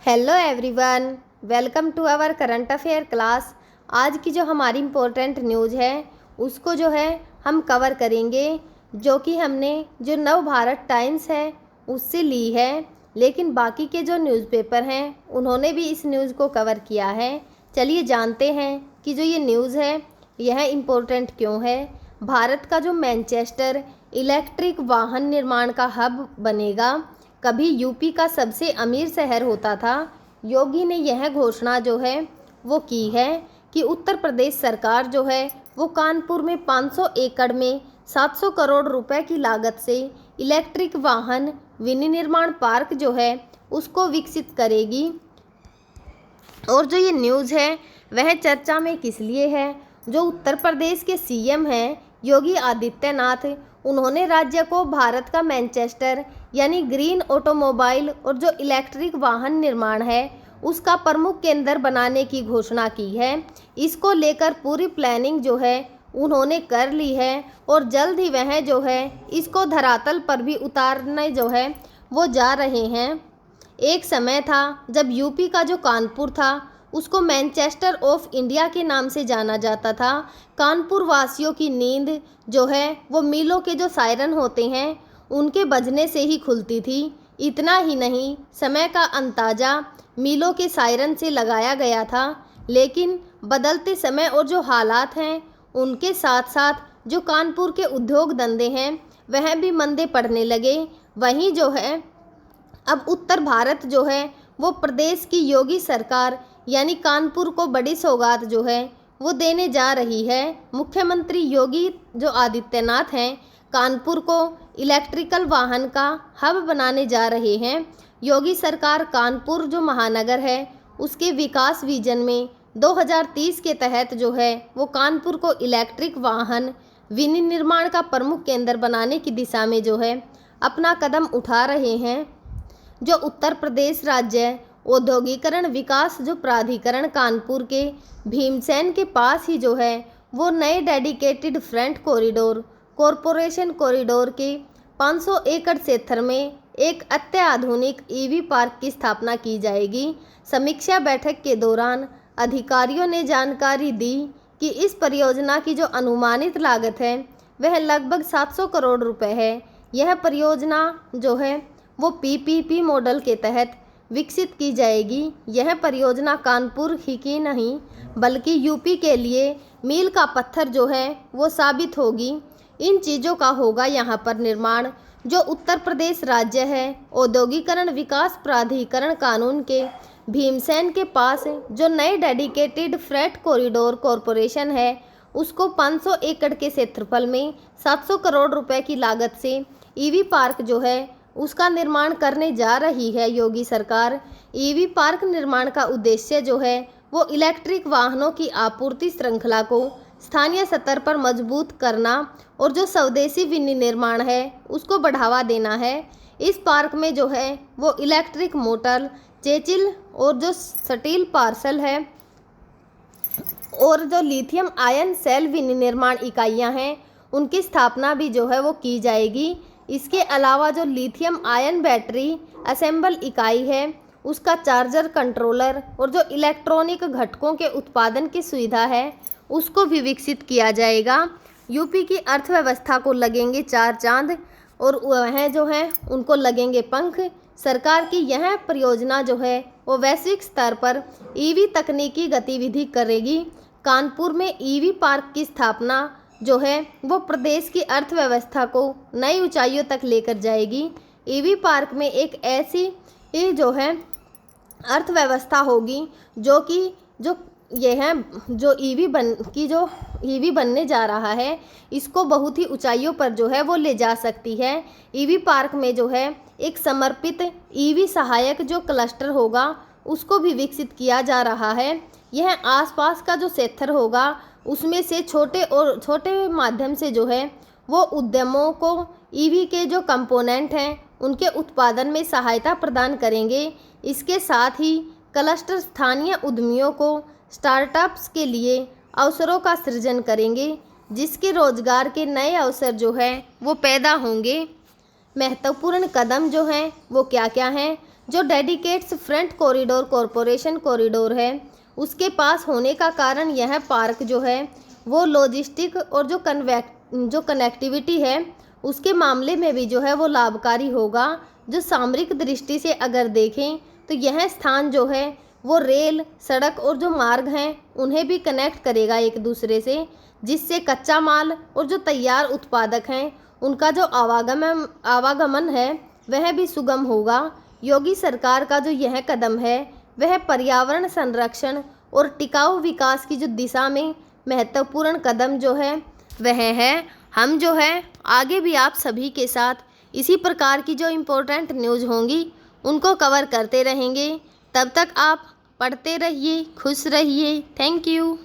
Hello everyone, welcome to our current affair class. आज की जो हमारी इम्पोर्टेंट न्यूज़ है उसको जो है हम कवर करेंगे, जो कि हमने जो नव भारत टाइम्स है उससे ली है। लेकिन बाकी के जो न्यूज़पेपर हैं उन्होंने भी इस न्यूज़ को कवर किया है। चलिए जानते हैं कि जो ये न्यूज़ है यह इम्पोर्टेंट क्यों है। भारत का जो मैनचेस्टर इलेक्ट्रिक वाहन निर्माण का हब बनेगा। कभी यूपी का सबसे अमीर शहर होता था। योगी ने यह घोषणा जो है वो की है कि उत्तर प्रदेश सरकार जो है वो कानपुर में 500 एकड़ में 700 करोड़ रुपए की लागत से इलेक्ट्रिक वाहन विनिर्माण पार्क जो है उसको विकसित करेगी। और जो ये न्यूज़ है वह चर्चा में किस लिए है। जो उत्तर प्रदेश के सीएम हैं योगी आदित्यनाथ, उन्होंने राज्य को भारत का मैनचेस्टर यानी ग्रीन ऑटोमोबाइल और जो इलेक्ट्रिक वाहन निर्माण है उसका प्रमुख केंद्र बनाने की घोषणा की है। इसको लेकर पूरी प्लानिंग जो है उन्होंने कर ली है और जल्द ही वह जो है इसको धरातल पर भी उतारने जो है वो जा रहे हैं। एक समय था जब यूपी का जो कानपुर था उसको मैनचेस्टर ऑफ इंडिया के नाम से जाना जाता था। कानपुर वासियों की नींद जो है वो मीलों के जो सायरन होते हैं उनके बजने से ही खुलती थी। इतना ही नहीं, समय का अंदाजा मीलों के सायरन से लगाया गया था। लेकिन बदलते समय और जो हालात हैं उनके साथ साथ जो कानपुर के उद्योग धंधे हैं वह भी मंदे पड़ने लगे। वहीं जो है अब उत्तर भारत जो है वो प्रदेश की योगी सरकार यानी कानपुर को बड़ी सौगात जो है वो देने जा रही है। मुख्यमंत्री योगी जो आदित्यनाथ हैं कानपुर को इलेक्ट्रिकल वाहन का हब बनाने जा रहे हैं। योगी सरकार कानपुर जो महानगर है उसके विकास विजन में 2030 के तहत जो है वो कानपुर को इलेक्ट्रिक वाहन विनिर्माण का प्रमुख केंद्र बनाने की दिशा में जो है अपना कदम उठा रहे हैं। जो उत्तर प्रदेश राज्य औद्योगिकरण विकास जो प्राधिकरण कानपुर के भीमसेन के पास ही जो है वो नए dedicated front corridor corporation corridor के 500 एकड़ क्षेत्र में एक अत्याधुनिक ईवी पार्क की स्थापना की जाएगी। समीक्षा बैठक के दौरान अधिकारियों ने जानकारी दी कि इस परियोजना की जो अनुमानित लागत है वह लगभग 700 करोड़ रुपए है। यह परियोजना जो है वो पीपीपी मॉडल के तहत विकसित की जाएगी। यह परियोजना कानपुर ही की नहीं बल्कि यूपी के लिए मील का पत्थर जो है वो साबित होगी। इन चीज़ों का होगा यहाँ पर निर्माण। जो उत्तर प्रदेश राज्य है औद्योगिकरण विकास प्राधिकरण कानून के भीमसेन के पास जो नए डेडिकेटेड फ्रेट कॉरिडोर कॉरपोरेशन है उसको 500 एकड़ के क्षेत्रफल में 700 करोड़ रुपए की लागत से ईवी पार्क जो है उसका निर्माण करने जा रही है योगी सरकार। ईवी पार्क निर्माण का उद्देश्य जो है वो इलेक्ट्रिक वाहनों की आपूर्ति श्रृंखला को स्थानीय स्तर पर मजबूत करना और जो स्वदेशी विनिर्माण है उसको बढ़ावा देना है। इस पार्क में जो है वो इलेक्ट्रिक मोटर चेचिल और जो स्टील पार्सल है और जो लिथियम आयन सेल विनिर्माण इकाइयाँ हैं उनकी स्थापना भी जो है वो की जाएगी। इसके अलावा जो लिथियम आयन बैटरी असेंबल इकाई है उसका चार्जर कंट्रोलर और जो इलेक्ट्रॉनिक घटकों के उत्पादन की सुविधा है उसको भी विकसित किया जाएगा। यूपी की अर्थव्यवस्था को लगेंगे 4 चांद और वह जो है उनको लगेंगे पंख। सरकार की यह परियोजना जो है वो वैश्विक स्तर पर ईवी तकनीकी गतिविधि करेगी। कानपुर में ईवी पार्क की स्थापना जो है वो प्रदेश की अर्थव्यवस्था को नई ऊंचाइयों तक लेकर जाएगी। ईवी पार्क में एक ऐसी जो है अर्थव्यवस्था होगी जो कि जो ये है जो ईवी बनने जा रहा है इसको बहुत ही ऊंचाइयों पर जो है वो ले जा सकती है। ईवी पार्क में जो है एक समर्पित ईवी सहायक जो क्लस्टर होगा उसको भी विकसित किया जा रहा है। यह आसपास का जो क्षेत्र होगा उसमें से छोटे माध्यम से जो है वो उद्यमों को ईवी के जो कंपोनेंट हैं उनके उत्पादन में सहायता प्रदान करेंगे। इसके साथ ही क्लस्टर स्थानीय उद्यमियों को स्टार्टअप्स के लिए अवसरों का सृजन करेंगे जिसके रोजगार के नए अवसर जो है वो पैदा होंगे। महत्वपूर्ण कदम जो हैं वो क्या क्या हैं। जो dedicates front corridor corporation corridor है उसके पास होने का कारण यह पार्क जो है वो लॉजिस्टिक और जो कनेक्टिविटी है उसके मामले में भी जो है वो लाभकारी होगा। जो सामरिक दृष्टि से अगर देखें तो यह स्थान जो है वो रेल, सड़क और जो मार्ग हैं उन्हें भी कनेक्ट करेगा एक दूसरे से, जिससे कच्चा माल और जो तैयार उत्पादक हैं उनका जो आवागमन है वह भी सुगम होगा। योगी सरकार का जो यह कदम है वह पर्यावरण संरक्षण और टिकाऊ विकास की जो दिशा में महत्वपूर्ण कदम जो है वह है। हम जो है आगे भी आप सभी के साथ इसी प्रकार की जो इम्पोर्टेंट न्यूज़ होंगी उनको कवर करते रहेंगे। तब तक आप पढ़ते रहिए, खुश रहिए। Thank you.